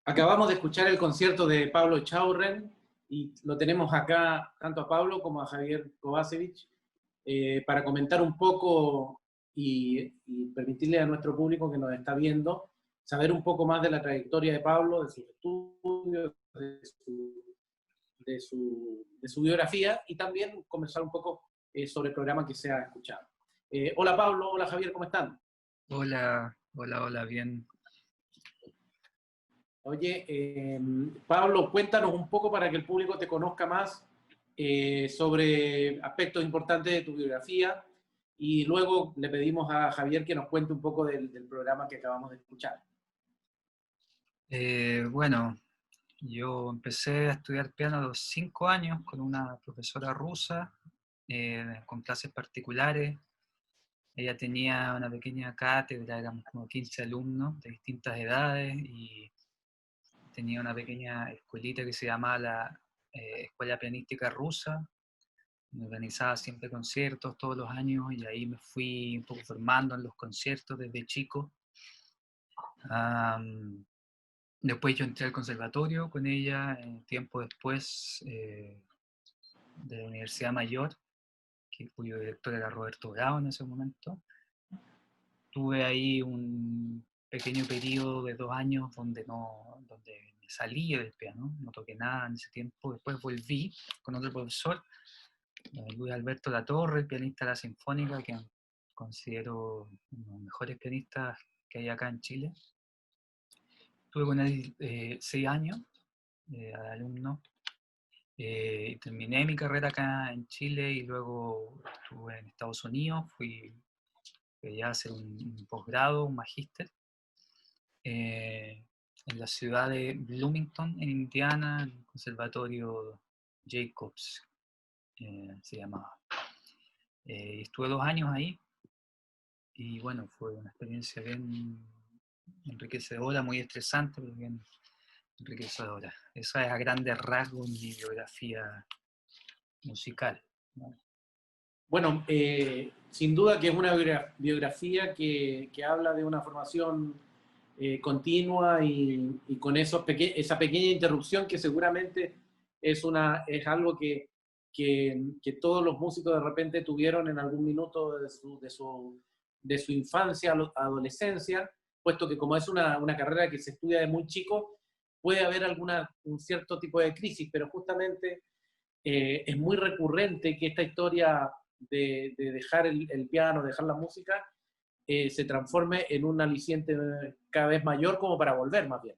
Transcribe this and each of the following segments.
Acabamos de escuchar el concierto de Pablo Echaurren y lo tenemos acá tanto a Pablo como a Javier Kovacevic para comentar un poco y permitirle a nuestro público que nos está viendo saber un poco más de la trayectoria de Pablo, de sus estudios, de su biografía y también conversar un poco sobre el programa que se ha escuchado. Hola Pablo, hola Javier, ¿cómo están? Hola, bien. Oye, Pablo, cuéntanos un poco para que el público te conozca más sobre aspectos importantes de tu biografía y luego le pedimos a Javier que nos cuente un poco del programa que acabamos de escuchar. Bueno, yo empecé a estudiar piano a los 5 años con una profesora rusa, con clases particulares. Ella tenía una pequeña cátedra, éramos como 15 alumnos de distintas edades y tenía una pequeña escuelita que se llamaba la Escuela Pianística Rusa. Me organizaba siempre conciertos todos los años y ahí me fui un poco formando en los conciertos desde chico. Después yo entré al conservatorio con ella, tiempo después de la Universidad Mayor, cuyo director era Roberto Bravo en ese momento. Tuve ahí un pequeño periodo de 2 años donde me salí del piano, no toqué nada en ese tiempo. Después volví con otro profesor, Luis Alberto Latorre, pianista de la Sinfónica, que considero uno de los mejores pianistas que hay acá en Chile. Estuve con él 6 años de alumno. Terminé mi carrera acá en Chile y luego estuve en Estados Unidos. Fui allá a hacer un posgrado, un magíster, en la ciudad de Bloomington, en Indiana, el conservatorio Jacobs, se llamaba. Estuve 2 años ahí y bueno, fue una experiencia bien enriquecedora, muy estresante, pero bien enriquecedora. Esa es a grandes rasgos mi biografía musical, ¿no? Bueno, sin duda que es una biografía que habla de una formación continua y con esa pequeña interrupción que seguramente es algo que todos los músicos de repente tuvieron en algún minuto de su infancia, adolescencia, puesto que como es una carrera que se estudia de muy chico, puede haber un cierto tipo de crisis, pero justamente es muy recurrente que esta historia de dejar el piano, dejar la música, se transforme en un aliciente cada vez mayor como para volver más bien,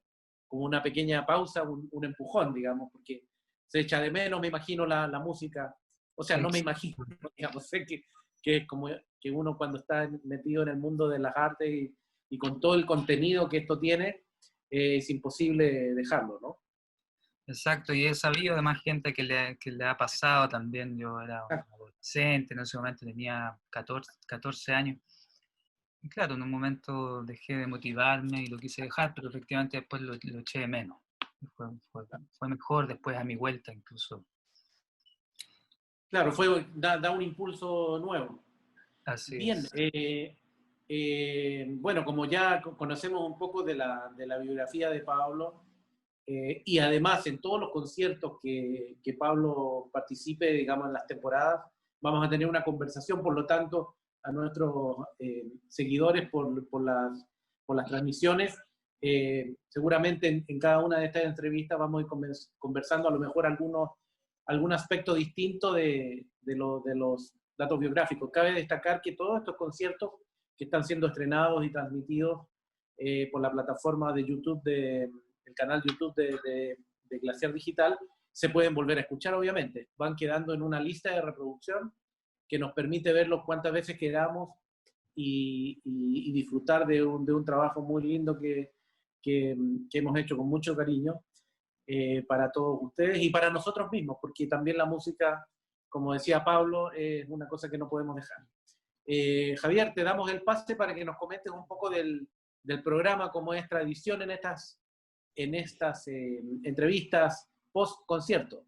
como una pequeña pausa, un empujón, digamos, porque se echa de menos, me imagino, la música, o sea, no me imagino, digamos, sé que es como que uno cuando está metido en el mundo de las artes y con todo el contenido que esto tiene, es imposible dejarlo, ¿no? Exacto, y he sabido de más gente que le ha pasado también. Yo era un adolescente, en ese momento tenía 14 años. Y claro, en un momento dejé de motivarme y lo quise dejar, pero efectivamente después lo eché de menos. Fue mejor después a mi vuelta incluso. Claro, da un impulso nuevo. Así Bien, es. bueno, como ya conocemos un poco de la biografía de Pablo, y además en todos los conciertos que Pablo participe, digamos, en las temporadas, vamos a tener una conversación, por lo tanto, a nuestros seguidores por las transmisiones, seguramente en cada una de estas entrevistas vamos a ir conversando a lo mejor algún aspecto distinto de los datos biográficos. Cabe destacar que todos estos conciertos que están siendo estrenados y transmitidos por la plataforma de YouTube, el canal YouTube de Glaciar Digital, se pueden volver a escuchar, obviamente. Van quedando en una lista de reproducción que nos permite verlos cuantas veces queramos y disfrutar de un trabajo muy lindo que hemos hecho con mucho cariño para todos ustedes y para nosotros mismos, porque también la música, como decía Pablo, es una cosa que no podemos dejar. Javier, te damos el pase para que nos comentes un poco del programa, como es tradición en estas entrevistas post-concierto.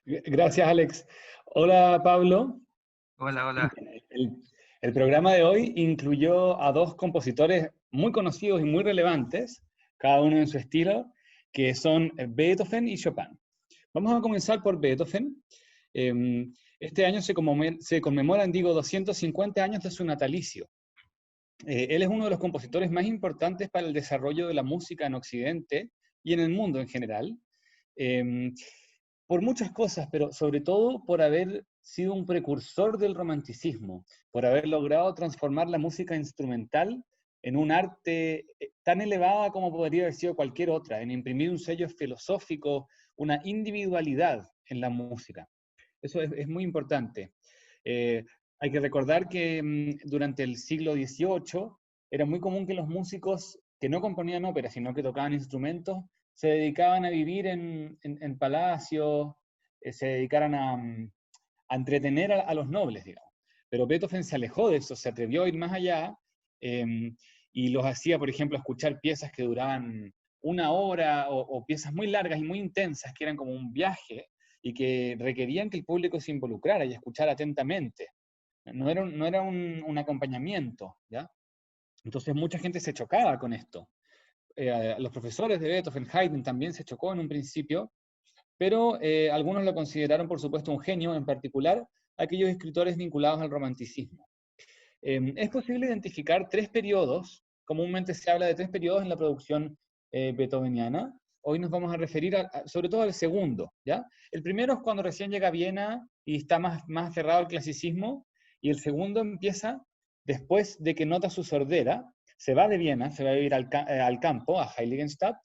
Gracias, Alex. Hola, Pablo. Hola. El programa de hoy incluyó a 2 compositores muy conocidos y muy relevantes, cada uno en su estilo, que son Beethoven y Chopin. Vamos a comenzar por Beethoven. Este año se conmemoran, 250 años de su natalicio. Él es uno de los compositores más importantes para el desarrollo de la música en Occidente y en el mundo en general, por muchas cosas, pero sobre todo por haber sido un precursor del romanticismo, por haber logrado transformar la música instrumental en un arte tan elevada como podría haber sido cualquier otra, en imprimir un sello filosófico, una individualidad en la música. Eso es muy importante. Hay que recordar que durante el siglo XVIII era muy común que los músicos que no componían ópera, sino que tocaban instrumentos, se dedicaban a vivir en palacios, se dedicaran a entretener a los nobles, digamos. Pero Beethoven se alejó de eso, se atrevió a ir más allá, y los hacía, por ejemplo, escuchar piezas que duraban una hora, o piezas muy largas y muy intensas, que eran como un viaje, y que requerían que el público se involucrara y escuchara atentamente. No era un acompañamiento, ¿ya? Entonces mucha gente se chocaba con esto. Los profesores de Beethoven, Haydn también se chocó en un principio, pero algunos lo consideraron, por supuesto, un genio, en particular aquellos escritores vinculados al romanticismo. Es posible identificar tres periodos, comúnmente se habla de tres periodos en la producción beethoveniana. Hoy nos vamos a referir sobre todo al segundo, ¿ya? El primero es cuando recién llega a Viena y está más aferrado al clasicismo, y el segundo empieza después de que nota su sordera, se va de Viena, se va a vivir al campo, a Heiligenstadt,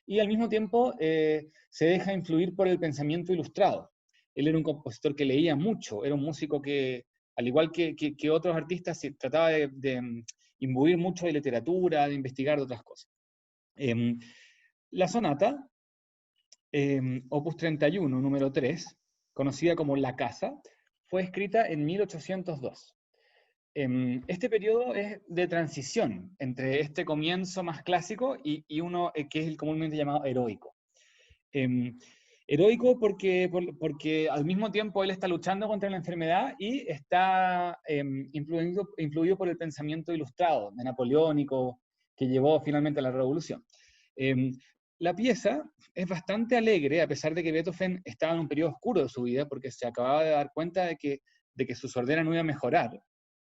y al mismo tiempo se deja influir por el pensamiento ilustrado. Él era un compositor que leía mucho, era un músico que, al igual que otros artistas, se trataba de imbuir mucho de literatura, de investigar de otras cosas. La sonata, opus 31, número 3, conocida como La Casa, fue escrita en 1802. Este periodo es de transición entre este comienzo más clásico y uno que es el comúnmente llamado heroico. Heroico porque al mismo tiempo él está luchando contra la enfermedad y está influido por el pensamiento ilustrado, de napoleónico, que llevó finalmente a la revolución. La pieza es bastante alegre, a pesar de que Beethoven estaba en un periodo oscuro de su vida, porque se acababa de dar cuenta de que su sordera no iba a mejorar.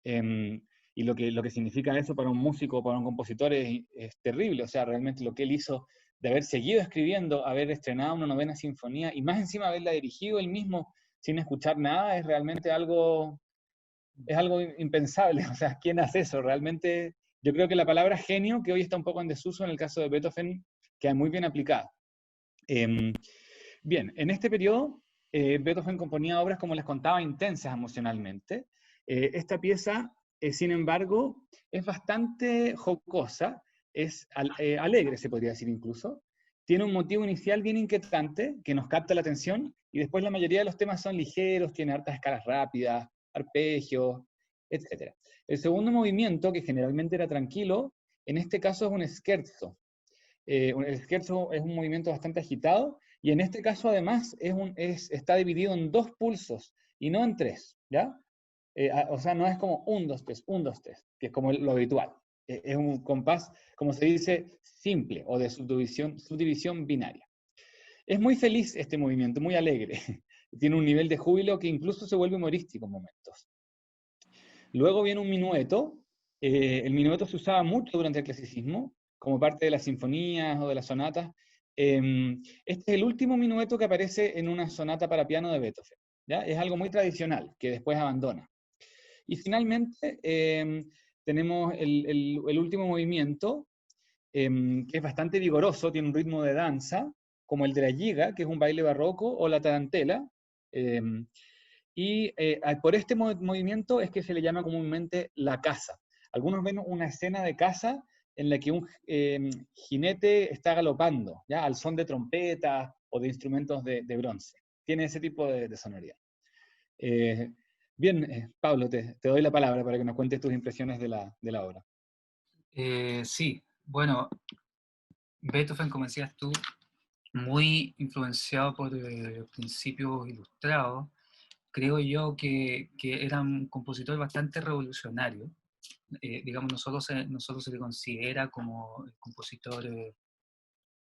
Y lo que significa eso para un músico, para un compositor, es terrible. O sea, realmente lo que él hizo de haber seguido escribiendo, haber estrenado una novena sinfonía, y más encima haberla dirigido él mismo sin escuchar nada, es realmente algo impensable. O sea, ¿quién hace eso? Realmente, yo creo que la palabra genio, que hoy está un poco en desuso en el caso de Beethoven, queda muy bien aplicada. Bien, en este periodo, Beethoven componía obras, como les contaba, intensas emocionalmente. Esta pieza, sin embargo, es bastante jocosa, es alegre, se podría decir incluso. Tiene un motivo inicial bien inquietante, que nos capta la atención, y después la mayoría de los temas son ligeros, tiene hartas escalas rápidas, arpegios, etc. El segundo movimiento, que generalmente era tranquilo, en este caso es un scherzo. El scherzo es un movimiento bastante agitado, y en este caso además está dividido en dos pulsos, y no en tres, ¿ya? O sea, no es como 1, 2, 3, 1, 2, 3, que es como lo habitual. Es un compás, como se dice, simple, o de subdivisión binaria. Es muy feliz este movimiento, muy alegre. Tiene un nivel de júbilo que incluso se vuelve humorístico en momentos. Luego viene un minueto. El minueto se usaba mucho durante el clasicismo, como parte de las sinfonías o de las sonatas. Este es el último minueto que aparece en una sonata para piano de Beethoven, ¿ya? Es algo muy tradicional, que después abandona. Y finalmente tenemos el último movimiento, que es bastante vigoroso, tiene un ritmo de danza, como el de la giga, que es un baile barroco, o la tarantela. Por este movimiento es que se le llama comúnmente la caza. Algunos ven una escena de caza en la que un jinete está galopando, ¿ya? Al son de trompetas o de instrumentos de bronce. Tiene ese tipo de sonoridad. Bien, Pablo, te doy la palabra para que nos cuentes tus impresiones de la obra. Sí, bueno, Beethoven, como decías tú, muy influenciado por principios ilustrados. Creo yo que era un compositor bastante revolucionario. Digamos, no solo se le considera como el compositor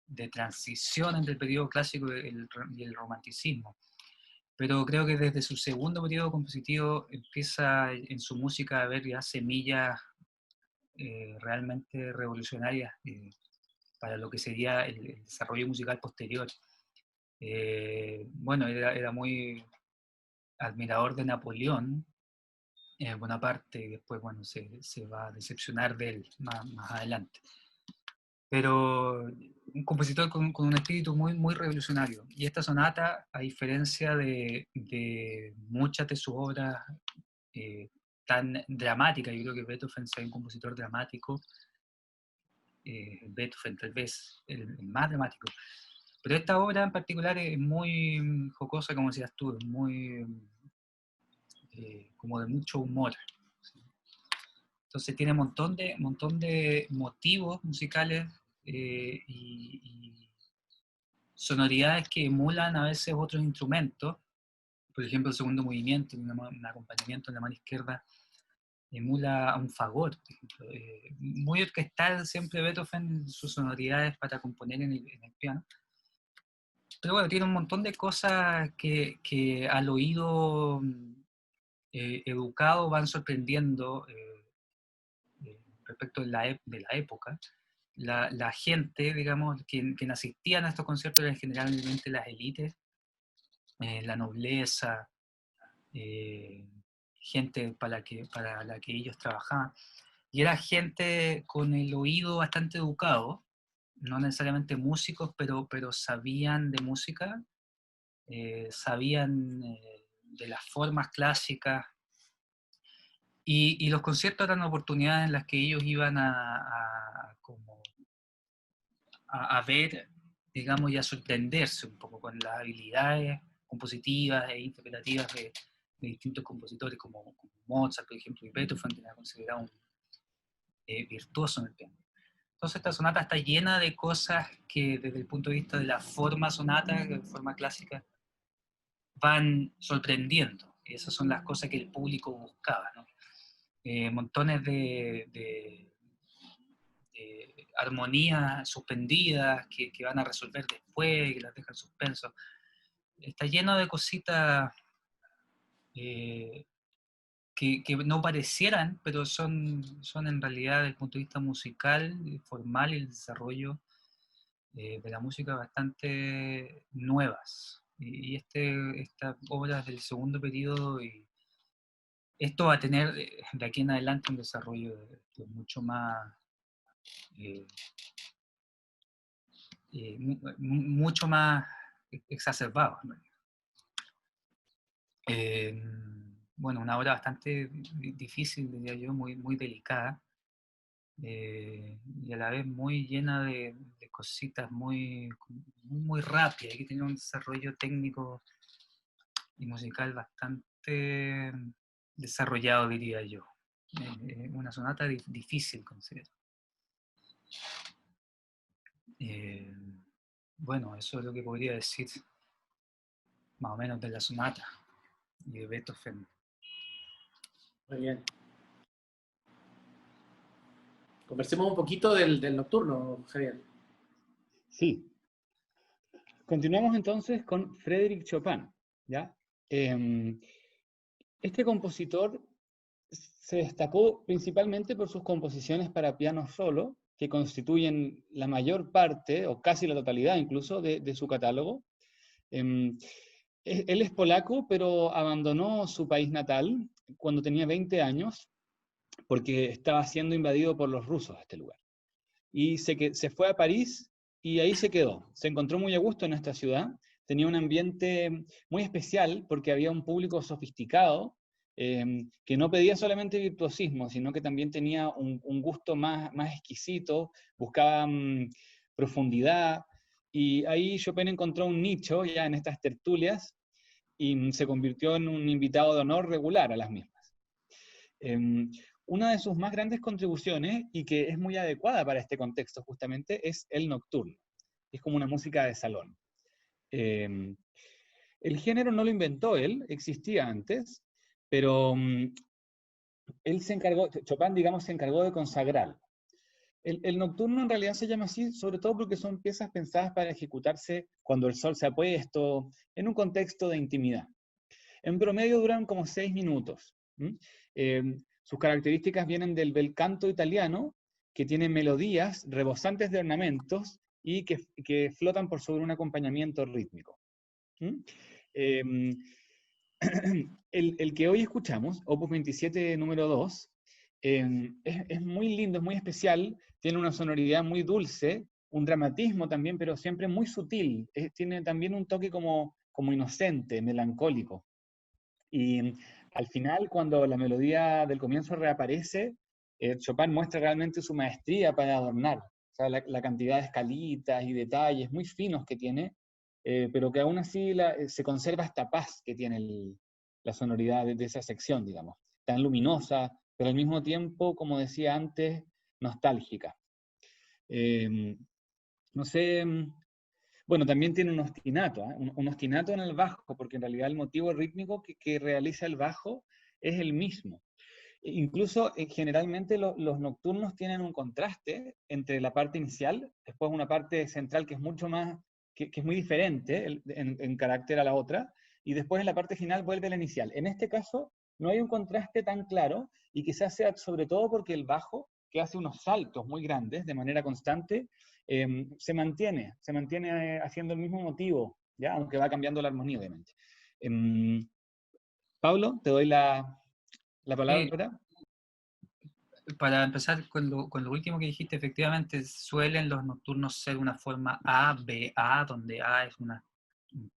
de transición entre el periodo clásico y el romanticismo. Pero creo que desde su segundo periodo compositivo empieza en su música a haber ya semillas realmente revolucionarias para lo que sería el desarrollo musical posterior. Bueno, era muy admirador de Napoleón Bonaparte, y después, bueno, se va a decepcionar de él más adelante. Pero un compositor con un espíritu muy revolucionario. Y esta sonata, a diferencia de muchas de sus obras tan dramáticas, yo creo que Beethoven sea un compositor dramático, Beethoven tal vez el más dramático. Pero esta obra en particular es muy jocosa, como decías tú, es muy como de mucho humor. ¿Sí? Entonces tiene un montón de motivos musicales y sonoridades que emulan a veces otros instrumentos. Por ejemplo, el segundo movimiento, un acompañamiento en la mano izquierda, emula a un fagot, por ejemplo. Muy orquestal siempre Beethoven, sus sonoridades para componer en el piano. Pero bueno, tiene un montón de cosas que al oído educado van sorprendiendo respecto de de la época. La gente, digamos, quien asistían a estos conciertos eran generalmente las élites, la nobleza, gente para la que ellos trabajaban. Y era gente con el oído bastante educado, no necesariamente músicos, pero sabían de música, sabían de las formas clásicas, y los conciertos eran oportunidades en las que ellos iban a ver, digamos, y a sorprenderse un poco con las habilidades compositivas e interpretativas de distintos compositores, como Mozart, por ejemplo, y Beethoven, que era considerado un virtuoso en el piano. Entonces esta sonata está llena de cosas que desde el punto de vista de la forma sonata, de forma clásica, van sorprendiendo. Y esas son las cosas que el público buscaba, ¿no? Montones de armonías suspendidas que van a resolver después, que las dejan suspenso. Está lleno de cositas que no parecieran, pero son en realidad desde el punto de vista musical, formal y el desarrollo de la música bastante nuevas. Y esta obra es del segundo periodo y esto va a tener de aquí en adelante un desarrollo de mucho más mucho más exacerbado. Bueno, una obra bastante difícil, diría yo, muy delicada, y a la vez muy llena de cositas muy rápidas. Hay que tener un desarrollo técnico y musical bastante desarrollado, diría yo. Una sonata difícil, considero. Bueno, eso es lo que podría decir más o menos de la sonata y de Beethoven. Muy bien. Conversemos un poquito del nocturno, Javier. Sí. Continuamos entonces con Frédéric Chopin, ¿ya? Este compositor se destacó principalmente por sus composiciones para piano solo, que constituyen la mayor parte, o casi la totalidad incluso, de su catálogo. Él es polaco, pero abandonó su país natal cuando tenía 20 años, porque estaba siendo invadido por los rusos este lugar. Y se fue a París y ahí se quedó. Se encontró muy a gusto en esta ciudad. Tenía un ambiente muy especial porque había un público sofisticado que no pedía solamente virtuosismo, sino que también tenía un gusto más exquisito, buscaba profundidad. Y ahí Chopin encontró un nicho ya en estas tertulias y se convirtió en un invitado de honor regular a las mismas. Una de sus más grandes contribuciones, y que es muy adecuada para este contexto justamente, es el nocturno. Es como una música de salón. El género no lo inventó él, existía antes, pero él se encargó, Chopin, digamos, se encargó de consagrarlo. El nocturno en realidad se llama así, sobre todo porque son piezas pensadas para ejecutarse cuando el sol se ha puesto, en un contexto de intimidad. En promedio duran como 6 minutos. Sus características vienen del bel canto italiano, que tiene melodías rebosantes de ornamentos y que flotan por sobre un acompañamiento rítmico. Eh, el que hoy escuchamos, Opus 27 número 2, es muy lindo, es muy especial, tiene una sonoridad muy dulce, un dramatismo también, pero siempre muy sutil. Tiene también un toque como inocente, melancólico. Y al final, cuando la melodía del comienzo reaparece, Chopin muestra realmente su maestría para adornar. O sea, la cantidad de escalitas y detalles muy finos que tiene, pero que aún así se conserva esta paz que tiene la sonoridad de esa sección, digamos. Tan luminosa, pero al mismo tiempo, como decía antes, nostálgica. No sé, bueno, también tiene un ostinato, ¿eh? Un ostinato en el bajo, porque en realidad el motivo rítmico que realiza el bajo es el mismo. Incluso generalmente los nocturnos tienen un contraste entre la parte inicial, después una parte central que es mucho más, que es muy diferente en carácter a la otra, y después en la parte final vuelve la inicial. En este caso no hay un contraste tan claro, y quizás sea sobre todo porque el bajo, que hace unos saltos muy grandes de manera constante, se mantiene haciendo el mismo motivo, ¿ya? Aunque va cambiando la armonía, obviamente. Pablo, te doy la Sí, palabra. para empezar con lo último que dijiste, efectivamente suelen los nocturnos ser una forma A, B, A, donde A es un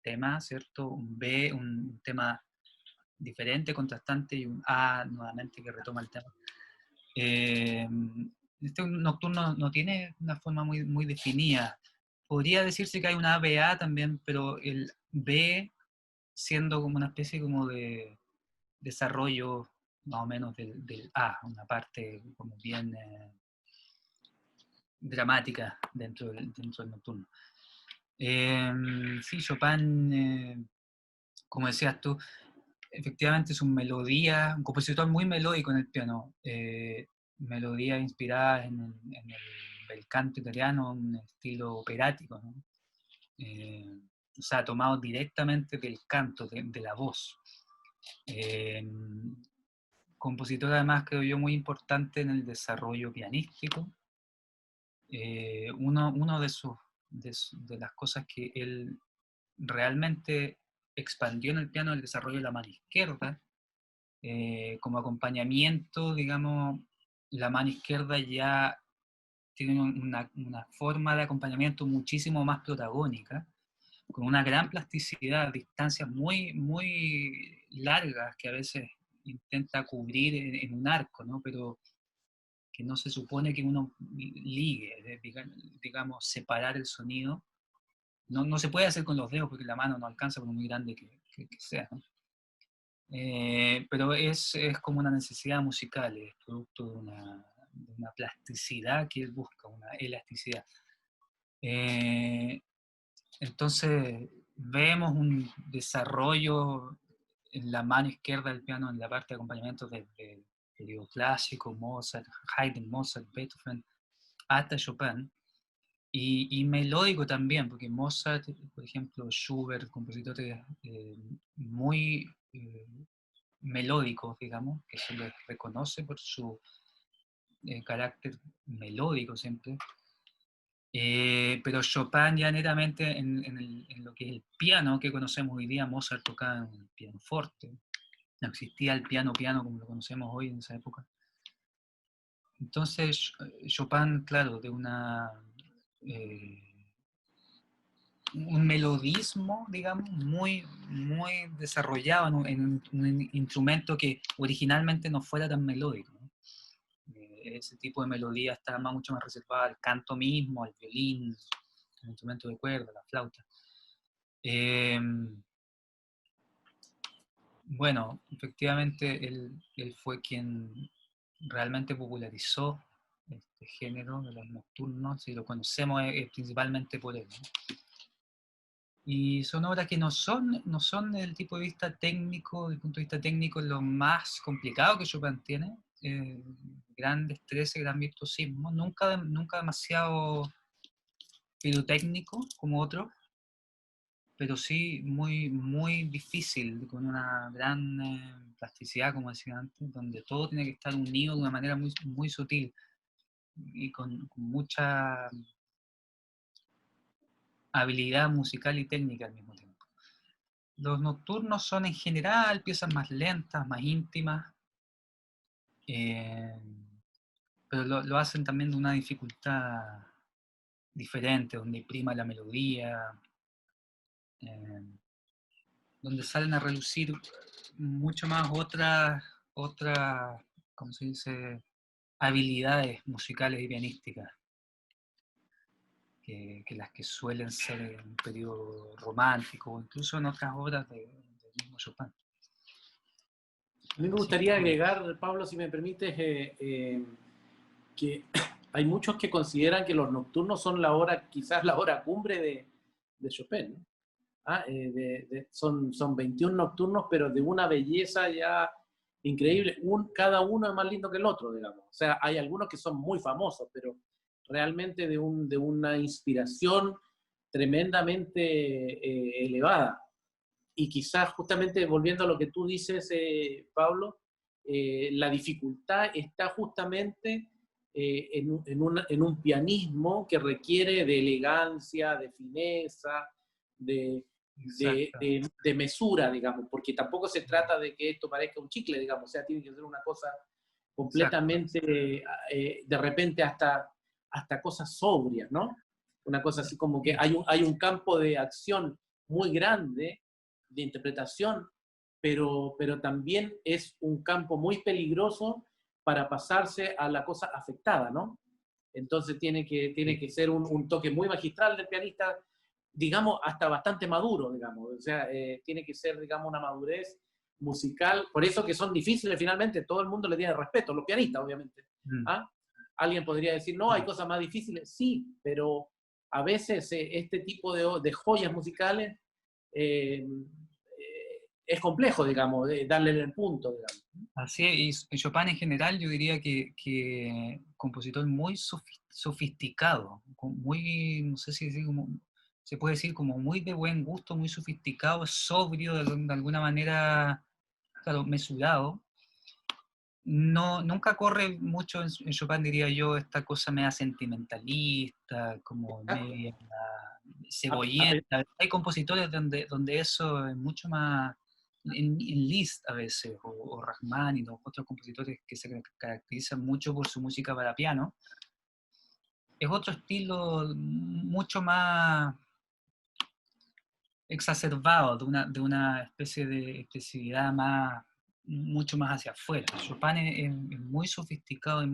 tema, ¿cierto? Un B, un tema diferente, contrastante, y un A nuevamente que retoma el tema. Este nocturno no tiene una forma muy, muy definida. Podría decirse que hay una ABA también, pero el B siendo como una especie como de desarrollo más o menos del A, una parte como bien dramática dentro del nocturno. Sí, Chopin, como decías tú, efectivamente es un compositor muy melódico en el piano. Melodía inspirada en el bel canto italiano, un estilo operático, ¿no? O sea, tomado directamente del canto, de la voz. Compositor además creo yo muy importante en el desarrollo pianístico. Uno de las cosas que él realmente expandió en el piano es el desarrollo de la mano izquierda. Como acompañamiento, digamos, la mano izquierda ya tiene una forma de acompañamiento muchísimo más protagónica, con una gran plasticidad, distancias muy, muy largas que a veces intenta cubrir en un arco, ¿no? Pero que no se supone que uno ligue, digamos, separar el sonido. No se puede hacer con los dedos porque la mano no alcanza por muy grande que sea, ¿no? Pero es como una necesidad musical, es producto de una plasticidad que él busca, una elasticidad. Entonces vemos un desarrollo en la mano izquierda del piano, en la parte de acompañamiento del periodo clásico, Mozart, Haydn, Mozart, Beethoven, hasta Chopin, y melódico también, porque Mozart, por ejemplo, Schubert, compositores muy melódicos, digamos, que se les reconoce por su carácter melódico siempre. Pero Chopin ya netamente en lo que es el piano que conocemos hoy día, Mozart tocaba en el pianoforte, no existía el piano como lo conocemos hoy en esa época. Entonces Chopin, claro, de un melodismo, digamos, muy, muy desarrollado en un instrumento que originalmente no fuera tan melódico, ¿no? Ese tipo de melodía está mucho más reservada al canto mismo, al violín, al instrumento de cuerda, la flauta. Bueno, efectivamente él fue quien realmente popularizó este género de los nocturnos, y lo conocemos principalmente por él, ¿no? Y son obras que no son desde el punto de vista técnico, lo más complicado que Chopin tiene, gran destreza y gran virtuosismo, nunca demasiado pirotécnico como otros, pero sí muy difícil, con una gran plasticidad, como decía antes, donde todo tiene que estar unido de una manera muy sutil y con mucha habilidad musical y técnica al mismo tiempo. Los nocturnos son en general piezas más lentas, más íntimas, pero lo hacen también de una dificultad diferente, donde prima la melodía, eh, donde salen a relucir mucho más otras, ¿cómo se dice?, habilidades musicales y pianísticas que las que suelen ser en un periodo romántico o incluso en otras obras del mismo Chopin. A mí me Así gustaría que, agregar, Pablo, si me permites, que hay muchos que consideran que los nocturnos son quizás la hora cumbre de Chopin, ¿no? Son 21 nocturnos, pero de una belleza ya increíble. Cada uno es más lindo que el otro, digamos. O sea, hay algunos que son muy famosos, pero realmente de una inspiración tremendamente elevada. Y quizás justamente volviendo a lo que tú dices, Pablo, la dificultad está justamente en un pianismo que requiere de elegancia, de fineza, exacto, de mesura, digamos, porque tampoco se trata de que esto parezca un chicle, digamos, o sea, tiene que ser una cosa exacto. completamente, de repente hasta cosas sobrias, ¿no? Una cosa así como que Sí, hay un campo de acción muy grande de interpretación, pero también es un campo muy peligroso para pasarse a la cosa afectada, ¿no? Entonces tiene sí. que ser un toque muy magistral del pianista, digamos, hasta bastante maduro, digamos. O sea, tiene que ser, digamos, una madurez musical. Por eso que son difíciles finalmente, todo el mundo le tiene respeto, los pianistas, obviamente. Mm. ¿Ah? Alguien podría decir, no, hay cosas más difíciles. Sí, pero a veces este tipo de joyas musicales es complejo, digamos, darle el punto, digamos. Así es, y Chopin en general yo diría que compositor muy sofisticado, muy, no sé si decir como, se puede decir como muy de buen gusto, muy sofisticado, sobrio, de alguna manera, claro, mesurado. No, nunca corre mucho en Chopin, diría yo, esta cosa media sentimentalista, como Exacto. media A, a, cebollenta. Hay compositores donde eso es mucho más, en Liszt a veces, o Rahman y los otros compositores que se caracterizan mucho por su música para piano, es otro estilo mucho más exacerbado, de una especie de expresividad mucho más hacia afuera. Chopin es muy sofisticado y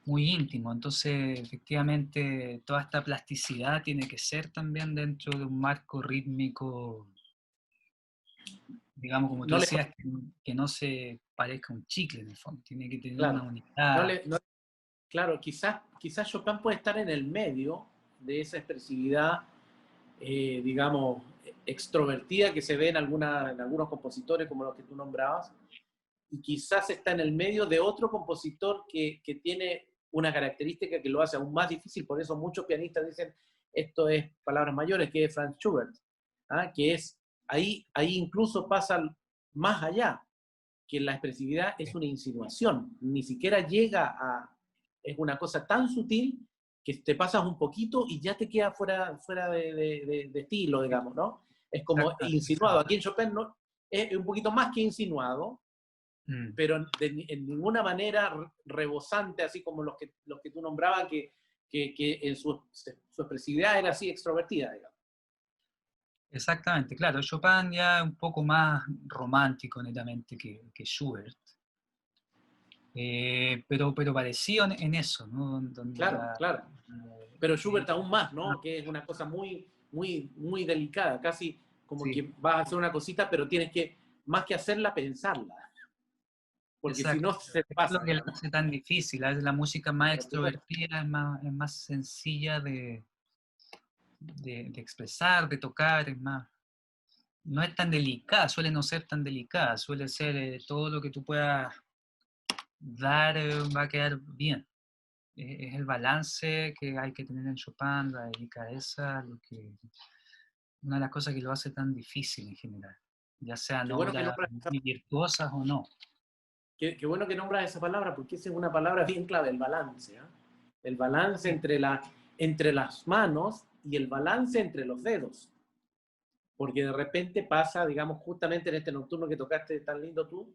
muy íntimo, entonces efectivamente toda esta plasticidad tiene que ser también dentro de un marco rítmico, digamos, como tú no le, decías, que no se parezca un chicle en el fondo, tiene que tener una claro, no unidad. le, no, claro, quizás Chopin puede estar en el medio de esa expresividad, digamos, extrovertida que se ve en algunos compositores como los que tú nombrabas, y quizás está en el medio de otro compositor que tiene una característica que lo hace aún más difícil, por eso muchos pianistas dicen, esto es palabras mayores, que es Franz Schubert, que es, ahí incluso pasa más allá, que la expresividad es una insinuación, ni siquiera llega es una cosa tan sutil que te pasas un poquito y ya te queda fuera de estilo, digamos, ¿no? Es como Exacto, insinuado. Aquí en Chopin no, es un poquito más que insinuado, mm, pero en ninguna manera rebosante, así como los que tú nombrabas, que en su expresividad era así extrovertida, digamos. exactamente, claro, Chopin ya es un poco más romántico netamente que Schubert. Pero parecido en eso, ¿no? Donde Claro, claro. Pero eh, Schubert aún más, ¿no? Que es una cosa muy delicada, casi como sí, que vas a hacer una cosita, pero tienes que, más que hacerla, pensarla, porque si exacto. no se Es lo pasa, que la digamos. hace tan difícil. A veces la música más Por supuesto. extrovertida es más sencilla de expresar, de tocar, no es tan delicada, suele no ser tan delicada, suele ser todo lo que tú puedas dar va a quedar bien. Es el balance que hay que tener en Chopin, la delicadeza, una de las cosas que lo hace tan difícil en general, ya sean Qué bueno que obras nombras muy virtuosas o no. qué bueno que nombras esa palabra, porque esa es una palabra bien clave, el balance. ¿Ah? El balance entre las manos y el balance entre los dedos. Porque de repente pasa, digamos, justamente en este nocturno que tocaste tan lindo tú,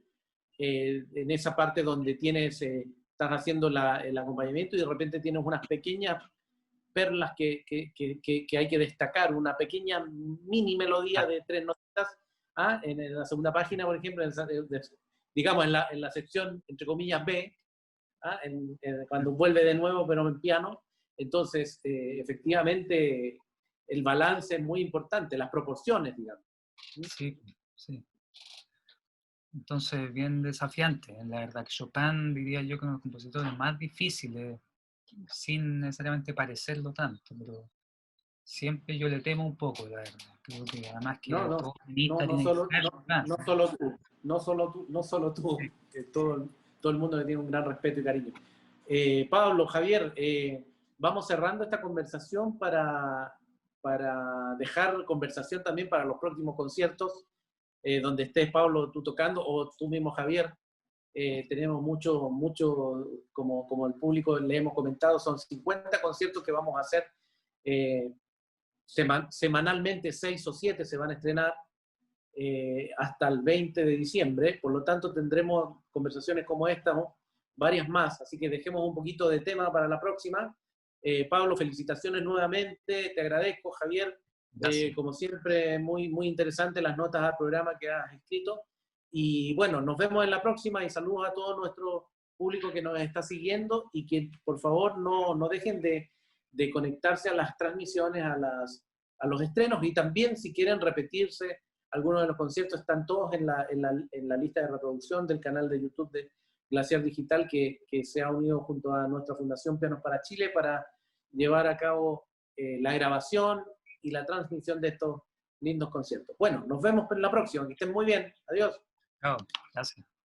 en esa parte donde estás haciendo el acompañamiento y de repente tienes unas pequeñas perlas que hay que destacar, una pequeña mini melodía de 3 notas, ¿ah? En la segunda página, por ejemplo, digamos en la sección, entre comillas, B, ¿ah? Cuando vuelve de nuevo, pero en piano. Entonces, efectivamente, el balance es muy importante, las proporciones, digamos. Sí, sí. Entonces, bien desafiante. La verdad que Chopin, diría yo, que uno de los compositores más difíciles, sin necesariamente parecerlo tanto, pero siempre yo le temo un poco, la verdad. Creo que además No, que no, todo pianista tiene que ser Chopin. no solo tú, no solo tú, Sí. todo el mundo le tiene un gran respeto y cariño. Pablo, Javier, vamos cerrando esta conversación para dejar conversación también para los próximos conciertos, donde estés, Pablo, tú tocando, o tú mismo, Javier. Tenemos mucho, como el público le hemos comentado, son 50 conciertos que vamos a hacer. Semanalmente 6 o 7 se van a estrenar hasta el 20 de diciembre, por lo tanto tendremos conversaciones como esta, ¿no? Varias más, así que dejemos un poquito de tema para la próxima. Pablo, felicitaciones nuevamente, te agradezco, Javier, como siempre, muy, muy interesante las notas al programa que has escrito, y bueno, nos vemos en la próxima y saludos a todo nuestro público que nos está siguiendo y que por favor no dejen de conectarse a las transmisiones, a los estrenos, y también si quieren repetirse algunos de los conciertos, están todos en la lista de reproducción del canal de YouTube de Glaciar Digital, que se ha unido junto a nuestra Fundación Pianos para Chile para llevar a cabo la grabación y la transmisión de estos lindos conciertos. Bueno, nos vemos en la próxima, que estén muy bien, adiós. Chao, gracias.